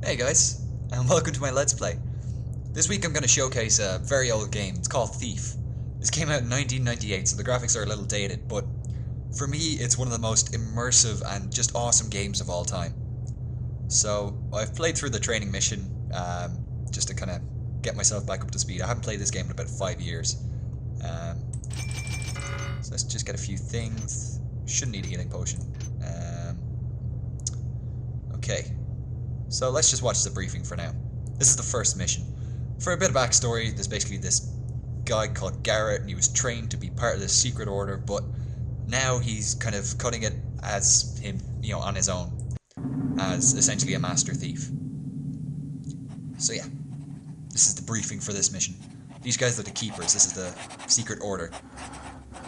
Hey guys, and welcome to my Let's Play. This week I'm going to showcase a very old game. It's called Thief. This came out in 1998, so the graphics are a little dated, but for me it's one of the most immersive and just awesome games of all time. So I've played through the training mission just to kind of get myself back up to speed. I haven't played this game in about 5 years. So let's just get a few things. Shouldn't need a healing potion. Okay. So let's just watch the briefing for now. This is the first mission. For a bit of backstory, there's basically this guy called Garrett, and he was trained to be part of this secret order, but now he's kind of cutting it as him, on his own, as essentially a master thief. So yeah, this is the briefing for this mission. These guys are the keepers. This is the secret order,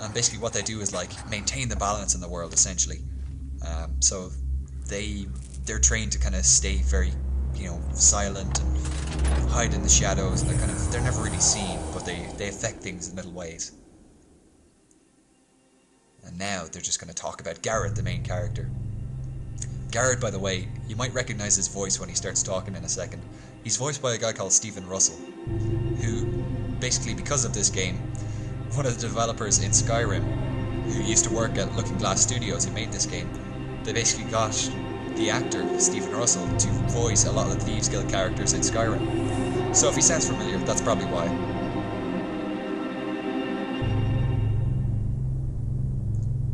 and basically what they do is like maintain the balance in the world, essentially. So they're trained to kind of stay very, silent and hide in the shadows, and they're never really seen, but they affect things in little ways. And now they're just going to talk about Garrett, the main character. Garrett, by the way, you might recognize his voice when he starts talking in a second. He's voiced by a guy called Stephen Russell, who, basically because of this game, one of the developers in Skyrim, who used to work at Looking Glass Studios, who made this game, they basically got the actor, Stephen Russell, to voice a lot of the Thieves Guild characters in Skyrim. So if he sounds familiar, that's probably why.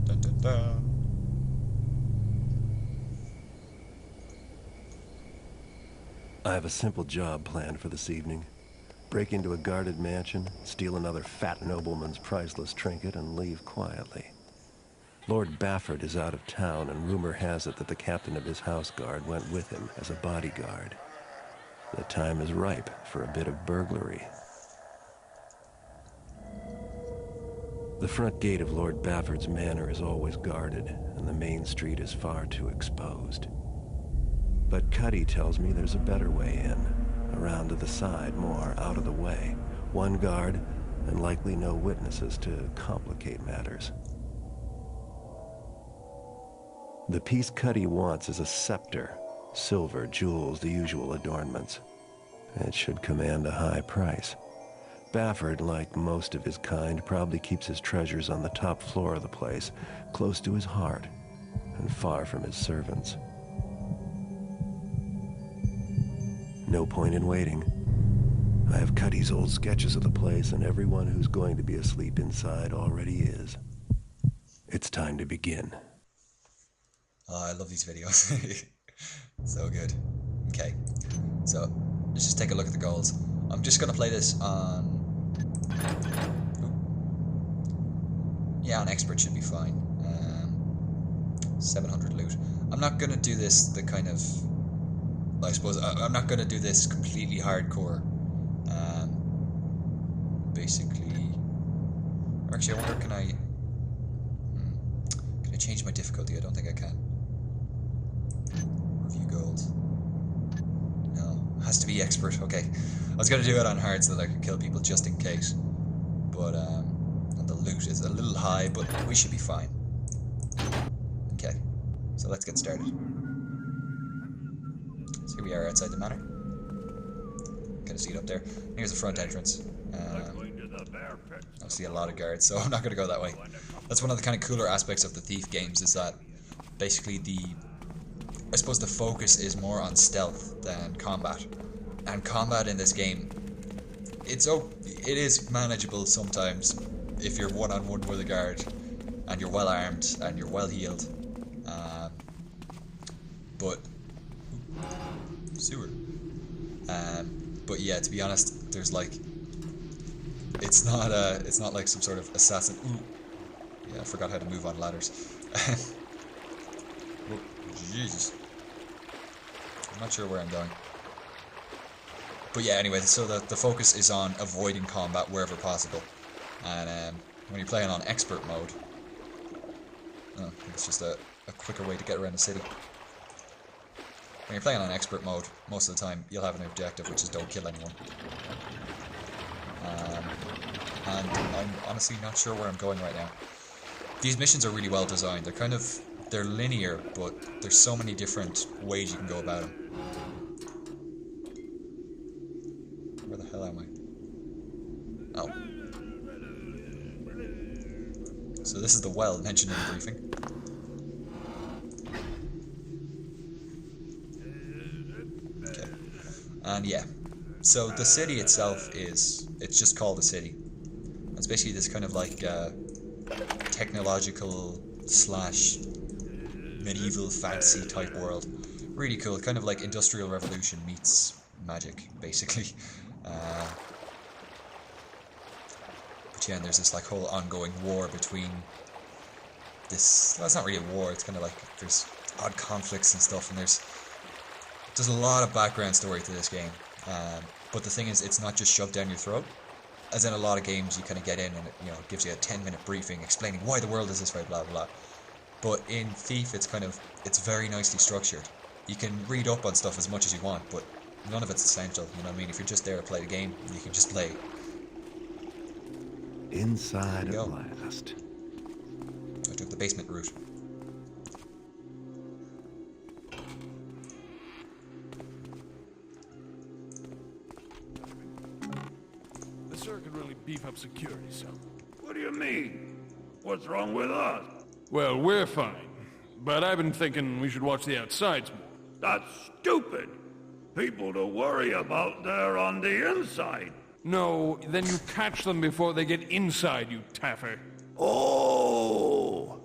Dun, dun, dun. I have a simple job planned for this evening. Break into a guarded mansion, steal another fat nobleman's priceless trinket, and leave quietly. Lord Bafford is out of town, and rumor has it that the captain of his house guard went with him as a bodyguard. The time is ripe for a bit of burglary. The front gate of Lord Bafford's manor is always guarded, and the main street is far too exposed. But Cuddy tells me there's a better way in, around to the side, more out of the way. One guard, and likely no witnesses to complicate matters. The piece Cuddy wants is a scepter. Silver, jewels, the usual adornments. It should command a high price. Bafford, like most of his kind, probably keeps his treasures on the top floor of the place, close to his heart, and far from his servants. No point in waiting. I have Cuddy's old sketches of the place, and everyone who's going to be asleep inside already is. It's time to begin. Oh, I love these videos. So good. Okay, so let's just take a look at the goals. I'm just going to play this on... Yeah, on expert should be fine. 700 loot. I'm not going to do this the kind of... I suppose I'm not going to do this completely hardcore. Basically... Actually, I wonder, can I change my difficulty? I don't think I can. Review goals. No, has to be expert. Okay, I was gonna do it on hard so that I could kill people just in case. But and the loot is a little high, but we should be fine. Okay, so let's get started. So here we are outside the manor. Kind of see it up there. Here's the front entrance. I see a lot of guards, so I'm not going to go that way. That's one of the kind of cooler aspects of the Thief games, is that basically I suppose the focus is more on stealth than combat. And combat in this game, it is manageable sometimes if you're one-on-one with a guard and you're well armed and you're well healed. But sewer. But yeah, to be honest, there's like. It's not like some sort of assassin. Ooh. Yeah, I forgot how to move on ladders. Oh, Jesus. I'm not sure where I'm going. But yeah, anyway, so the focus is on avoiding combat wherever possible. And when you're playing on expert mode, it's just a quicker way to get around the city. When you're playing on expert mode, most of the time you'll have an objective, which is don't kill anyone. And I'm honestly not sure where I'm going right now. These missions are really well designed. They're linear, but there's so many different ways you can go about them. Oh. So this is the well mentioned in the briefing. Okay. And yeah. So the city itself it's just called a city. It's basically this kind of like technological slash medieval fantasy type world. Really cool, kind of like Industrial Revolution meets magic, basically. But yeah, and there's this like whole ongoing war between this. Well, it's not really a war. It's kind of like there's odd conflicts and stuff, and there's a lot of background story to this game. But the thing is, it's not just shoved down your throat. As in a lot of games, you kind of get in and it gives you a 10-minute briefing explaining why the world is this way, blah blah blah. But in Thief, it's very nicely structured. You can read up on stuff as much as you want, but none of it's essential. You know what I mean? If you're just there to play the game, you can just play. Inside at last. I took the basement route. The sir could really beef up security some. What do you mean? What's wrong with us? Well, we're fine. But I've been thinking we should watch the outsides more. That's stupid. People to worry about there on the inside. No, then you catch them before they get inside, you taffer. Oh!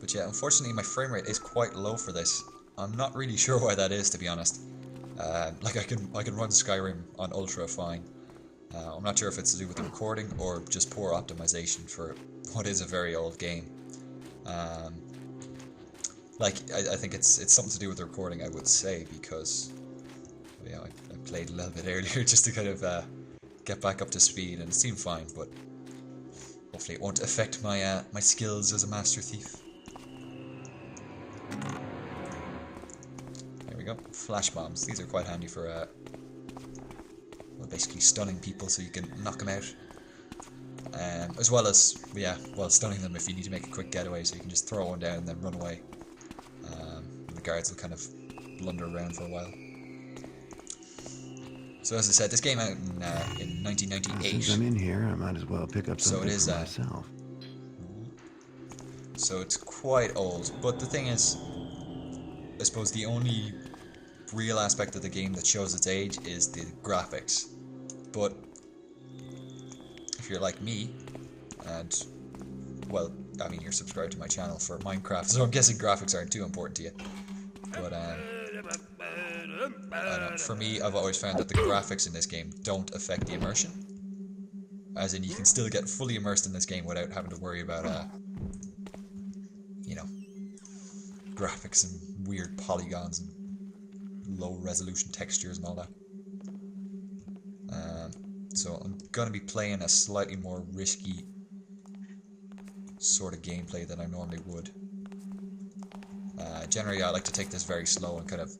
But yeah, unfortunately my frame rate is quite low for this. I'm not really sure why that is, to be honest. Like I can run Skyrim on ultra fine. I'm not sure if it's to do with the recording or just poor optimization for what is a very old game. Like I think it's something to do with the recording, I would say, because yeah, I played a little bit earlier just to kind of get back up to speed, and it seemed fine, but hopefully it won't affect my my skills as a master thief. There we go. Flash bombs. These are quite handy for well, basically stunning people so you can knock them out. As well as, yeah, well, stunning them if you need to make a quick getaway, so you can just throw one down and then run away. And the guards will kind of blunder around for a while. So as I said, this came out in 1998. Since I'm in here, I might as well pick up something for myself. So it's quite old, but the thing is, I suppose the only real aspect of the game that shows its age is the graphics. But if you're like me, and well, I mean, you're subscribed to my channel for Minecraft, so I'm guessing graphics aren't too important to you. But I don't know, for me, I've always found that the graphics in this game don't affect the immersion. As in, you can still get fully immersed in this game without having to worry about you know, graphics and weird polygons and low resolution textures and all that. So I'm gonna be playing a slightly more risky sort of gameplay than I normally would. Generally, I like to take this very slow and kind of,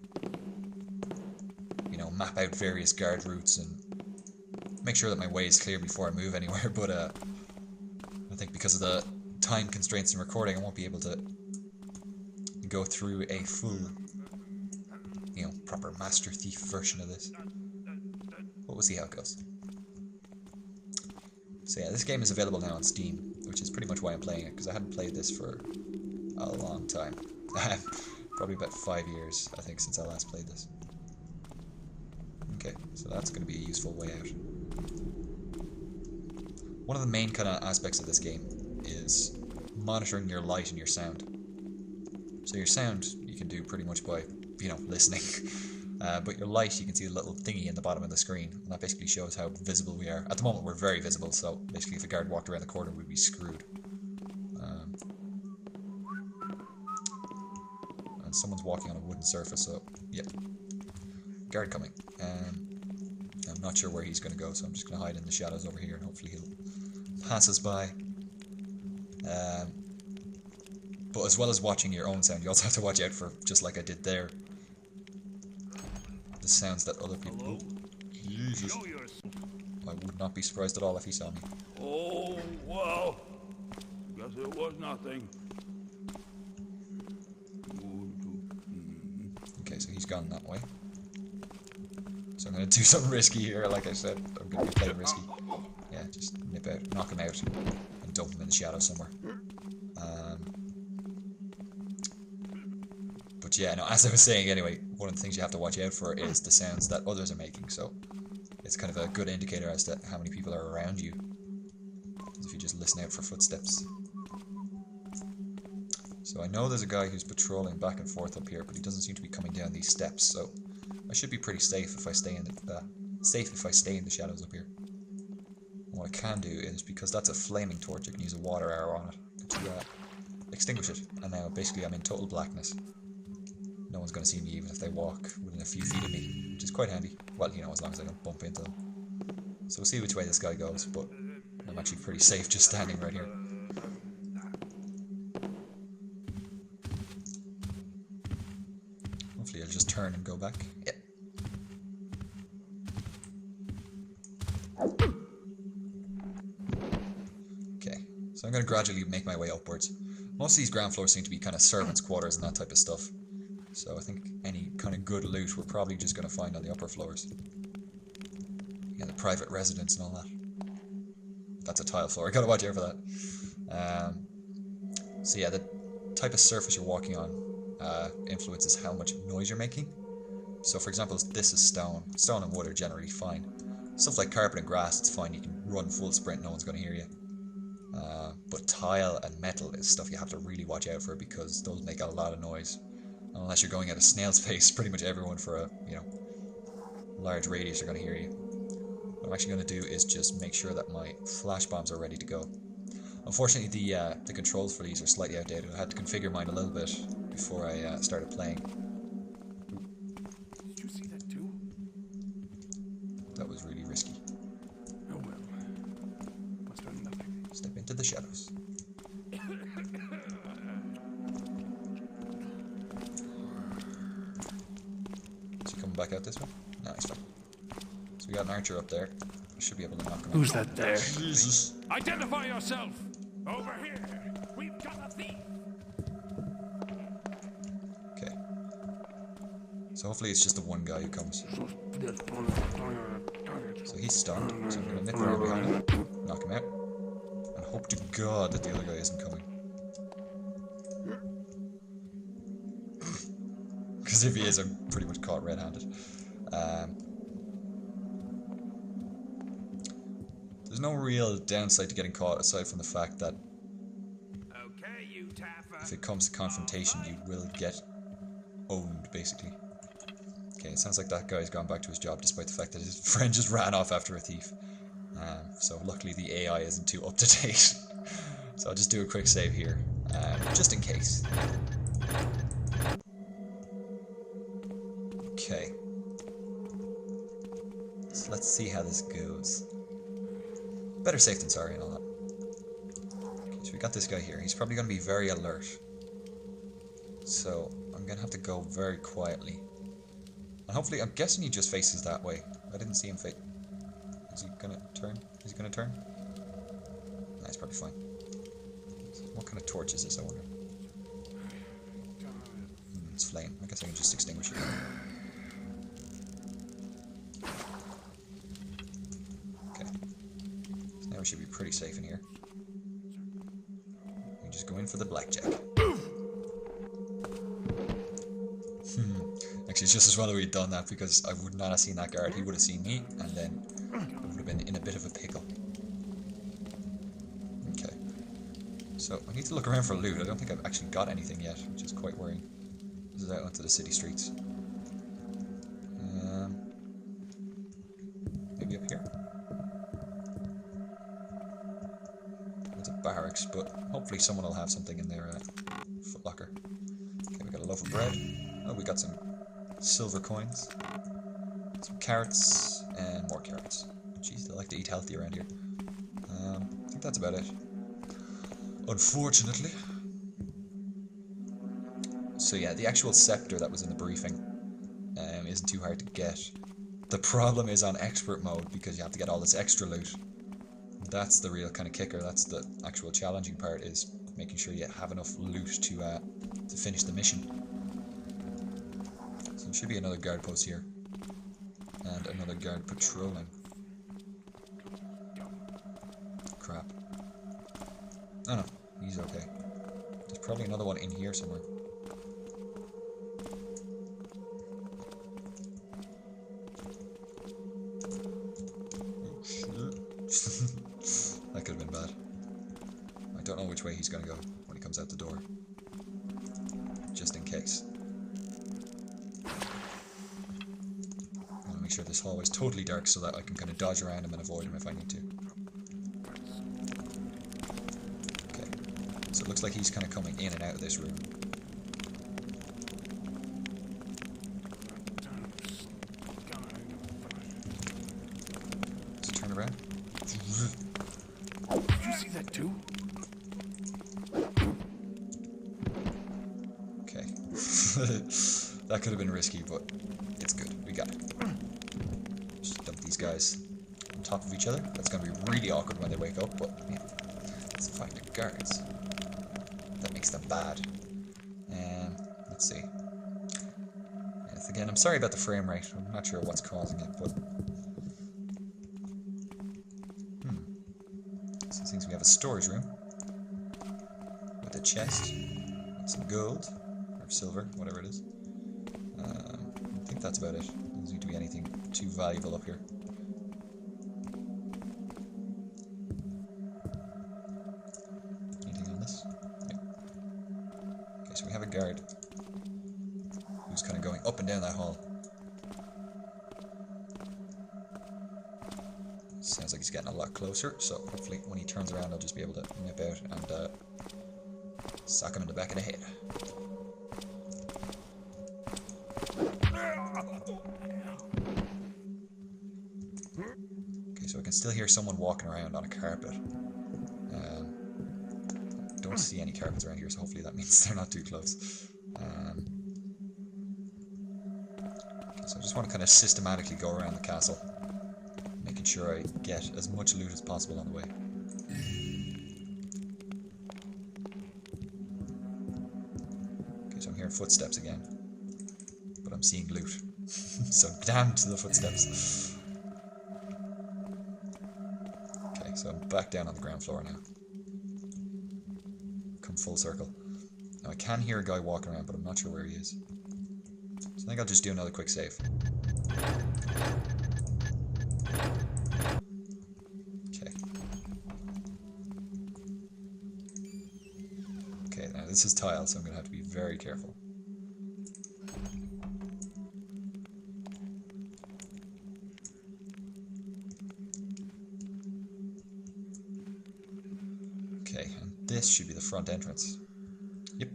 you know, map out various guard routes and make sure that my way is clear before I move anywhere. But I think because of the time constraints in recording, I won't be able to go through a full, you know, proper Master Thief version of this. But we'll see how it goes. So yeah, this game is available now on Steam, which is pretty much why I'm playing it, because I hadn't played this for a long time. Probably about 5 years, I think, since I last played this. Okay, so that's going to be a useful way out. One of the main kind of aspects of this game is monitoring your light and your sound. So your sound you can do pretty much by, you know, listening. But your light, you can see the little thingy in the bottom of the screen, and that basically shows how visible we are. At the moment, we're very visible, so basically if a guard walked around the corner, we'd be screwed. And someone's walking on a wooden surface, so, yeah. Guard coming. I'm not sure where he's going to go, so I'm just going to hide in the shadows over here, and hopefully he'll pass us by. But as well as watching your own sound, you also have to watch out for, just like I did there, the sounds that other people... Hello? Jesus. I would not be surprised at all if he saw me. Oh, well. Guess it was nothing. Okay, so he's gone that way. So I'm going to do something risky here, like I said. I'm going to be playing risky. Yeah, just nip out, knock him out, and dump him in the shadow somewhere. But yeah, no, as I was saying anyway, one of the things you have to watch out for is the sounds that others are making. So it's kind of a good indicator as to how many people are around you. If you just listen out for footsteps. So I know there's a guy who's patrolling back and forth up here, but he doesn't seem to be coming down these steps. So I should be pretty safe if I stay in the shadows up here. And what I can do is, because that's a flaming torch, I can use a water arrow on it to extinguish it. And now basically I'm in total blackness. No one's going to see me even if they walk within a few feet of me, which is quite handy. Well, you know, as long as I don't bump into them. So we'll see which way this guy goes, but I'm actually pretty safe just standing right here. Hopefully I'll just turn and go back. Yep. Okay, so I'm going to gradually make my way upwards. Most of these ground floors seem to be kind of servants' quarters and that type of stuff. So I think any kind of good loot we're probably just going to find on the upper floors. Yeah, the private residence and all that. That's a tile floor, I gotta watch out for that. So yeah, the type of surface you're walking on influences how much noise you're making. So for example, this is stone. Stone and wood are generally fine. Stuff like carpet and grass, it's fine, you can run full sprint, no one's gonna hear you. But tile and metal is stuff you have to really watch out for, because those make a lot of noise. Unless you're going at a snail's pace, pretty much everyone for a, you know, large radius are going to hear you. What I'm actually going to do is just make sure that my flash bombs are ready to go. Unfortunately, the controls for these are slightly outdated. I had to configure mine a little bit before I started playing. Did you see that too? That was really risky. Oh well. Must have nothing. Step into the shadows. Back out this way? No, he's fine. So we got an archer up there. I should be able to knock him out. Who's that there? Jesus. Identify yourself! Over here! We've got a thief! Okay. So hopefully it's just the one guy who comes. So he's stunned, so I'm going to nip around behind him, knock him out, and hope to God that the other guy isn't coming. Because if he is, I'm pretty much caught red-handed. There's no real downside to getting caught aside from the fact that if it comes to confrontation, you will get owned, basically. Okay, it sounds like that guy's gone back to his job despite the fact that his friend just ran off after a thief. So luckily the AI isn't too up to date. So I'll just do a quick save here, just in case. Okay. So let's see how this goes. Better safe than sorry and all that. Okay, so we got this guy here. He's probably going to be very alert. So I'm going to have to go very quietly. And hopefully, I'm guessing he just faces that way. I didn't see him face. Is he going to turn? Is he going to turn? Nah, he's probably fine. What kind of torch is this, I wonder? It's flame. I guess I can just extinguish it. We should be pretty safe in here. We just go in for the blackjack. Actually, it's just as well that we'd done that, because I would not have seen that guard. He would have seen me, and then I would have been in a bit of a pickle. Okay. So, I need to look around for loot. I don't think I've actually got anything yet, which is quite worrying. This is out onto the city streets. Maybe up here? Barracks, but hopefully someone will have something in their footlocker. Okay, we got a loaf of bread. Oh, we got some silver coins, some carrots, and more carrots. Jeez, they like to eat healthy around here. I think that's about it. Unfortunately. So yeah, the actual scepter that was in the briefing isn't too hard to get. The problem is on expert mode, because you have to get all this extra loot. That's the real kind of kicker. That's the actual challenging part, is making sure you have enough loot to finish the mission. So there should be another guard post here. And another guard patrolling. Crap. Oh no, he's okay. There's probably another one in here somewhere. Oh shit. That could have been bad. I don't know which way he's gonna go when he comes out the door. Just in case. I want to make sure this hallway is totally dark so that I can kind of dodge around him and avoid him if I need to. Okay. So it looks like he's kind of coming in and out of this room. Let's turn around. Did you see that too? Okay. That could have been risky, but it's good. We got it. Just dump these guys on top of each other. That's going to be really awkward when they wake up, but yeah. Let's find the guards. That makes them bad. Let's see. Yes, again, I'm sorry about the frame rate. I'm not sure what's causing it, but... So it seems we have a storage room. With a chest. And some gold. Or silver, whatever it is. I think that's about it. Doesn't seem to be anything too valuable up here. Anything on this? Yep. Okay, so we have a guard who's kind of going up and down that hall. Sounds like he's getting a lot closer, so hopefully when he turns around I'll just be able to nip out and sock him in the back of the head. Okay, so I can still hear someone walking around on a carpet. Don't see any carpets around here, so hopefully that means they're not too close. Okay, so I just want to kind of systematically go around the castle, making sure I get as much loot as possible on the way. Okay, so I'm hearing footsteps again, but I'm seeing loot. So damn to the footsteps. Okay, so I'm back down on the ground floor now. Come full circle. Now I can hear a guy walking around, but I'm not sure where he is. So I think I'll just do another quick save. Okay. Okay, now this is tile, so I'm going to have to be very careful. Okay, and this should be the front entrance. Yep.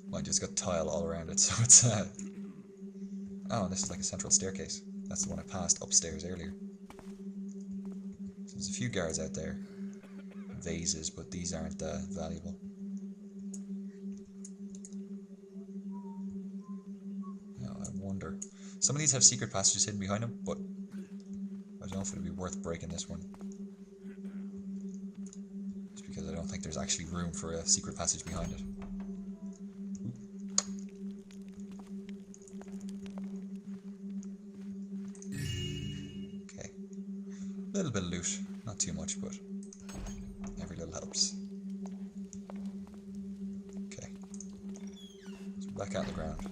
Mine just got tile all around it, so it's oh, this is like a central staircase. That's the one I passed upstairs earlier. So there's a few guards out there. Vases, but these aren't valuable. Oh, I wonder. Some of these have secret passages hidden behind them, but I don't know if it would be worth breaking this one. Just because I don't think there's actually room for a secret passage behind it. Okay. A little bit of loot. Not too much, but every little helps. Okay. So back out on the ground.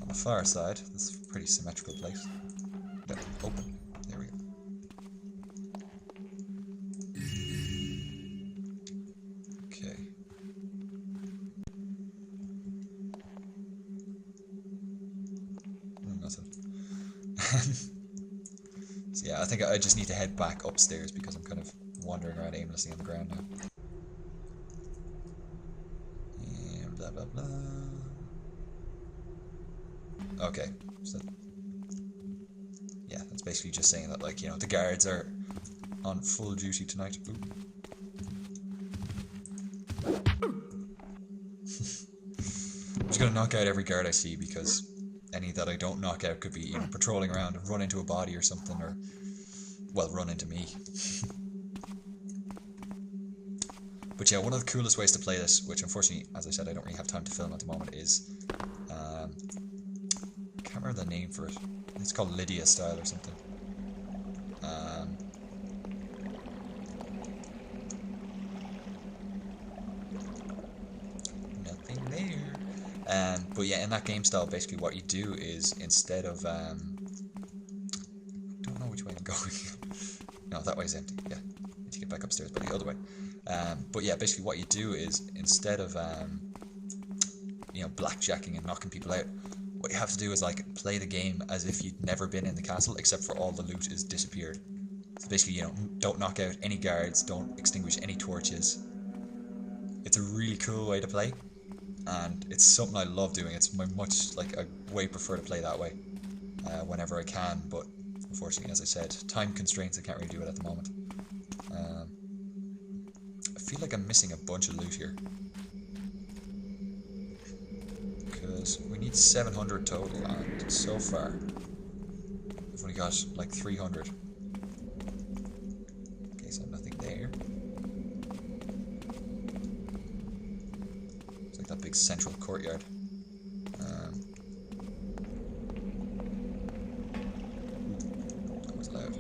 On the far side, this is a pretty symmetrical place. Yeah, open. There we go. Okay. Nothing. So yeah, I think I just need to head back upstairs because I'm kind of wandering around aimlessly on the ground now. And blah blah blah. Okay, so yeah, that's basically just saying that, like, you know, the guards are on full duty tonight. Ooh. I'm just gonna knock out every guard I see, because any that I don't knock out could be, you know, patrolling around and run into a body or something, or well, run into me. But yeah, one of the coolest ways to play this, which unfortunately, as I said, I don't really have time to film at the moment, is I can't remember the name for it. It's called Lydia style or something. Nothing there. But yeah, in that game style, basically what you do is instead of I don't know which way I'm going. No, that way's empty. Yeah, need to get back upstairs, but the other way. But yeah, basically what you do is instead of you know, blackjacking and knocking people out, what you have to do is like play the game as if you'd never been in the castle, except for all the loot is disappeared. So basically, you know, don't knock out any guards, don't extinguish any torches. It's a really cool way to play, and it's something I love doing. It's much like I way prefer to play that way whenever I can, but unfortunately, as I said, time constraints, I can't really do it at the moment. I feel like I'm missing a bunch of loot here. Because we need 700 total, and so far, we've only got like 300. Okay, so nothing there. It's like that big central courtyard. That was loud.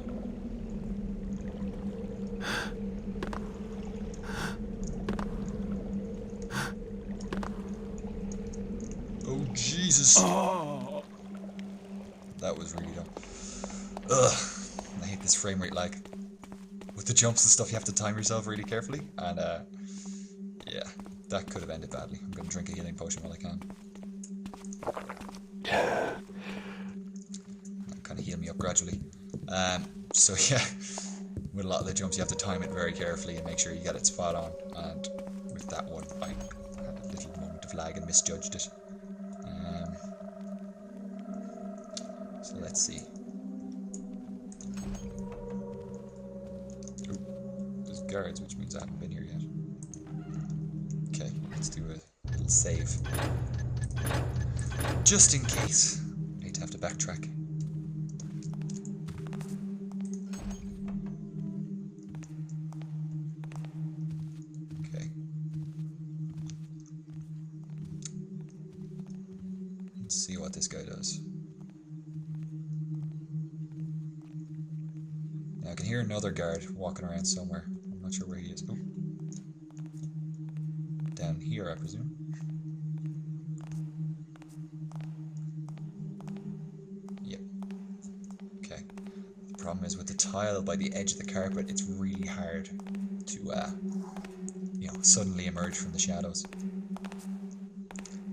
Oh, Jesus. Oh. That was really dumb. Ugh. I hate this frame rate lag. With the jumps and stuff, you have to time yourself really carefully. And, yeah, that could have ended badly. I'm going to drink a healing potion while I can. That'll kind of heal me up gradually. So, yeah, with a lot of the jumps, you have to time it very carefully and make sure you get it spot on. And with that one, I had a little moment of lag and misjudged it. So let's see. Ooh, there's guards, which means I haven't been here yet. Okay, let's do a little save. Just in case. I hate to have to backtrack. Okay. Let's see what this guy does. I can hear another guard walking around somewhere. I'm not sure where he is. Oh. Down here, I presume. Yep. Okay. The problem is with the tile by the edge of the carpet, it's really hard to, you know, suddenly emerge from the shadows.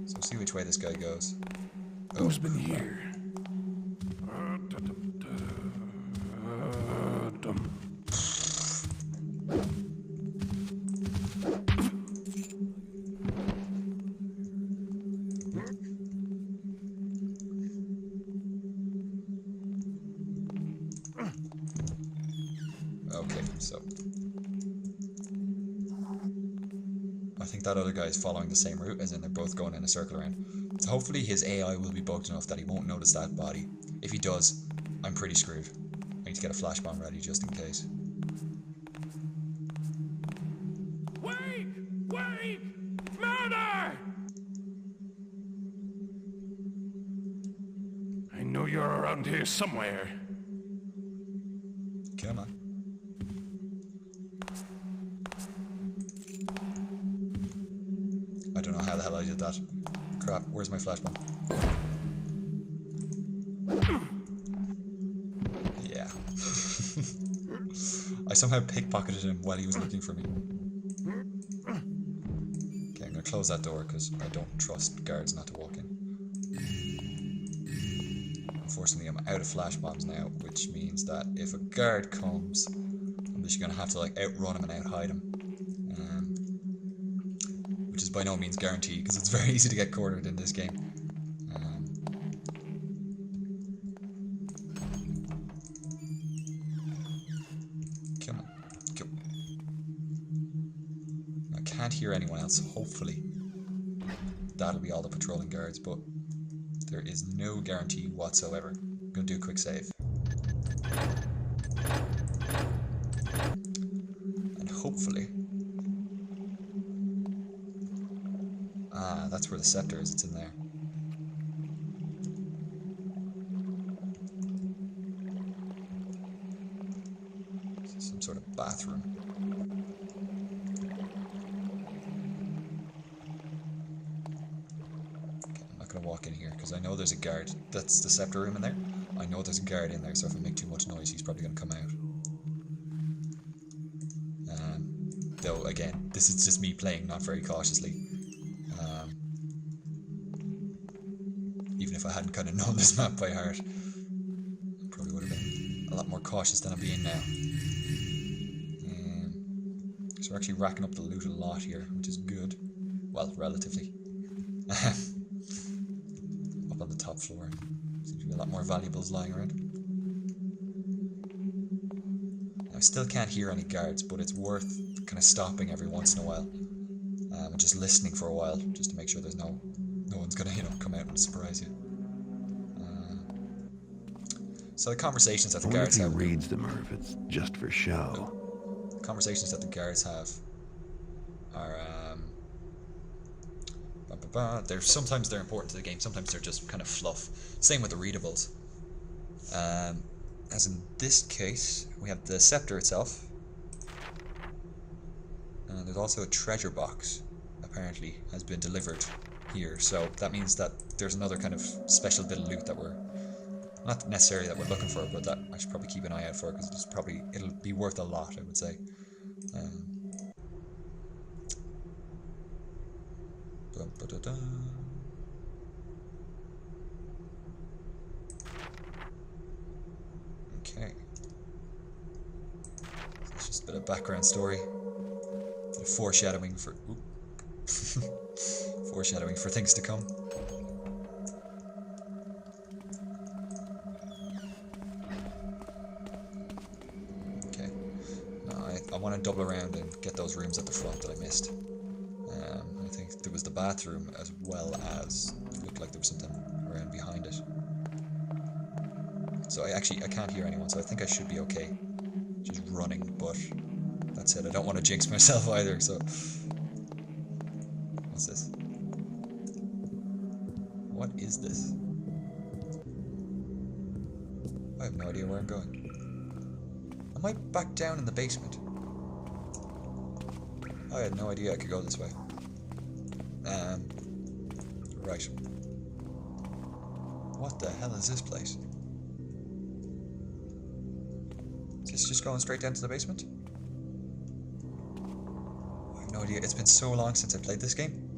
So we'll see which way this guy goes. Oh, Who's been here? Okay, so I think that other guy is following the same route, as in they're both going in a circle around. So hopefully his AI will be bugged enough that he won't notice that body. If he does, I'm pretty screwed. I need to get a flash bomb ready just in case. Wait! Wait! Murder! I know you're around here somewhere. Come on. I don't know how the hell I did that. Crap, where's my flash bomb? Yeah. I somehow pickpocketed him while he was looking for me. Okay, I'm gonna close that door because I don't trust guards not to walk in. Unfortunately, I'm out of flash bombs now, which means that if a guard comes, I'm just gonna have to like outrun him and outhide him. Which is by no means guaranteed, because it's very easy to get cornered in this game. Come on. Go. I can't hear anyone else, hopefully. That'll be all the patrolling guards, but there is no guarantee whatsoever. I'm going to do a quick save. Ah, that's where the scepter is. It's in there. Some sort of bathroom. Okay, I'm not going to walk in here because I know there's a guard. That's the scepter room in there. I know there's a guard in there, so if I make too much noise, he's probably going to come out. Though, again, this is just me playing not very cautiously. Even if I hadn't kind of known this map by heart, I probably would have been a lot more cautious than I'm being now. So we're actually racking up the loot a lot here, which is good. Well, relatively. Up on the top floor. Seems to be a lot more valuables lying around. I still can't hear any guards, but it's worth kind of stopping every once in a while. And just listening for a while, just to make sure there's no one's gonna, come out and surprise you. So the conversations that the guards have... If he reads them, or if it's just for show. Conversations that the guards have are sometimes they're important to the game, sometimes they're just kind of fluff. Same with the readables. As in this case, we have the scepter itself, and there's also a treasure box apparently has been delivered here, so that means that there's another kind of special bit of loot that we're not necessarily that we're looking for, but that I should probably keep an eye out for, because it'll be worth a lot, I would say. Okay. It's just a bit of background story. A bit of foreshadowing for foreshadowing for things to come. Okay. Now I want to double around and get those rooms at the front that I missed. I think there was the bathroom as well as it looked like there was something around behind it. So I can't hear anyone, so I think I should be okay. Just running, but that's it. I don't want to jinx myself either, so... What's this? What is this? I have no idea where I'm going. Am I back down in the basement? I had no idea I could go this way. Right. What the hell is this place? Is this just going straight down to the basement? I have no idea. It's been so long since I played this game.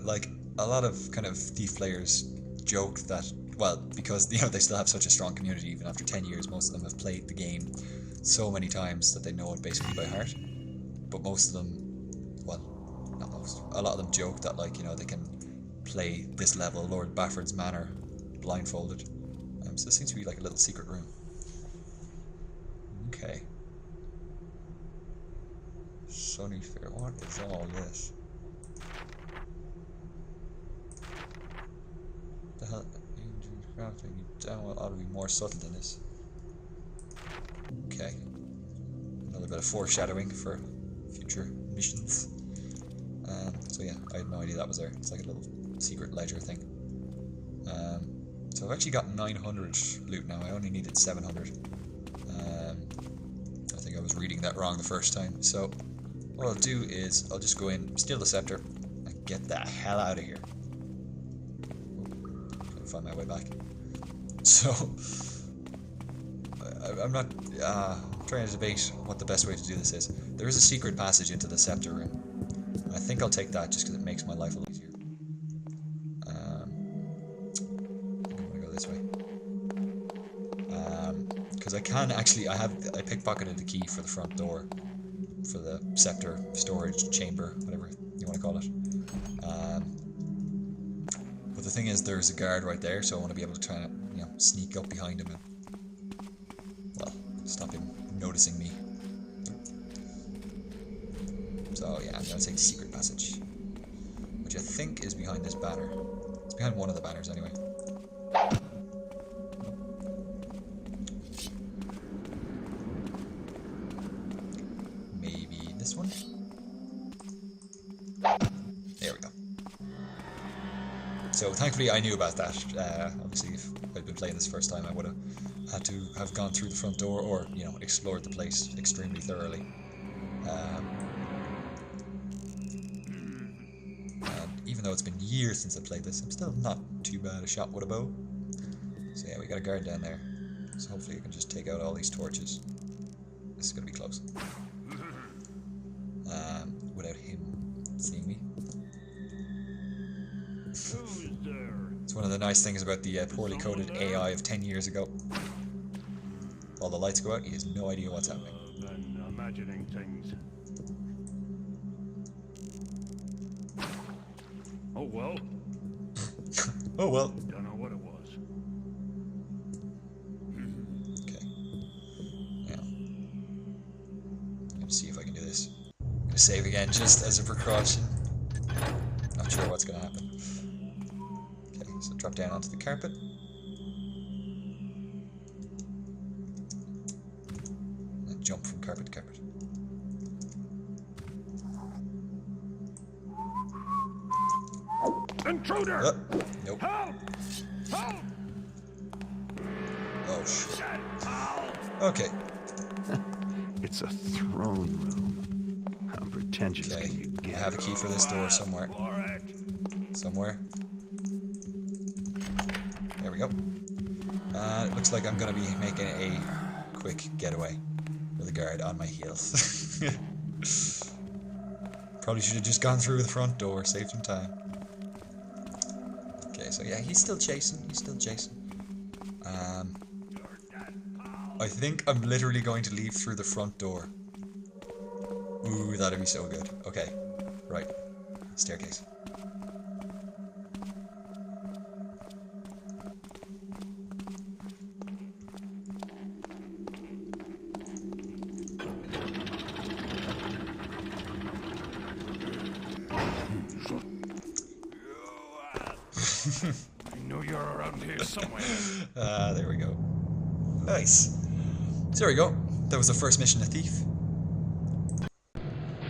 Like, a lot of kind of Thief players joke that, well, because, they still have such a strong community, even after 10 years, most of them have played the game so many times that they know it basically by heart. But most of them, well, not most, a lot of them joke that, like, they can play this level, Lord Bafford's Manor, blindfolded. So this seems to be like a little secret room. Okay. Sunny Fair, what is all this? The hell? Crafting, you damn well ought to be more subtle than this. Okay. Another bit of foreshadowing for future missions. So yeah, I had no idea that was there. It's like a little secret ledger thing. So I've actually got 900 loot now. I only needed 700. I think I was reading that wrong the first time. So what I'll do is I'll just go in, steal the scepter, and get the hell out of here. Trying to find my way back. So I'm not trying to debate what the best way to do this is. There is a secret passage into the scepter room. I think I'll take that just because it makes my life a little easier. I'm gonna go this way. Because I can actually, I pickpocketed the key for the front door, for the scepter storage chamber, whatever you want to call it. But the thing is, there's a guard right there, so I want to be able to try and, sneak up behind him and, well, stop him noticing me. So yeah, I'm going to take the secret passage, which I think is behind this banner. It's behind one of the banners anyway. Maybe this one? There we go. So thankfully I knew about that. Obviously if I'd been playing this first time I would have had to have gone through the front door or, you know, explored the place extremely thoroughly. And even though it's been years since I played this, I'm still not too bad a shot with a bow. So yeah, we got a guard down there. So hopefully I can just take out all these torches. This is going to be close. Without him seeing me. It's one of the nice things about the poorly coded AI of 10 years ago. While the lights go out, he has no idea what's happening. Than imagining things. Oh well. Oh well. Don't know what it was. Okay. Now, I'm gonna see if I can do this. I'm gonna save again just as a precaution. Not sure what's gonna happen. Okay, so drop down onto the carpet. And jump from carpet to carpet. Intruder! Nope. Help! Help! Oh shit. Okay. It's a throne room. How pretentious Okay. can you I get? have a key for this door somewhere. Somewhere. There we go. It looks like I'm gonna be making a quick getaway with a guard on my heels. Probably should have just gone through the front door, saved some time. Okay, so yeah, he's still chasing. He's still chasing. I think I'm literally going to leave through the front door. Ooh, that'd be so good. Okay, right. Staircase. I know you're around here somewhere. There we go. Nice. So there we go. That was the first mission of Thief.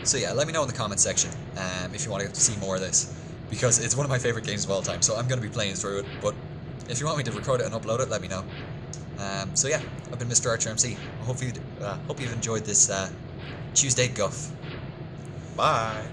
So yeah, let me know in the comment section if you want to see more of this, because it's one of my favorite games of all time, so I'm going to be playing through it, but if you want me to record it and upload it, let me know. So yeah, I've been Mr. Archer MC. I hope you've enjoyed this Tuesday Guff. Bye!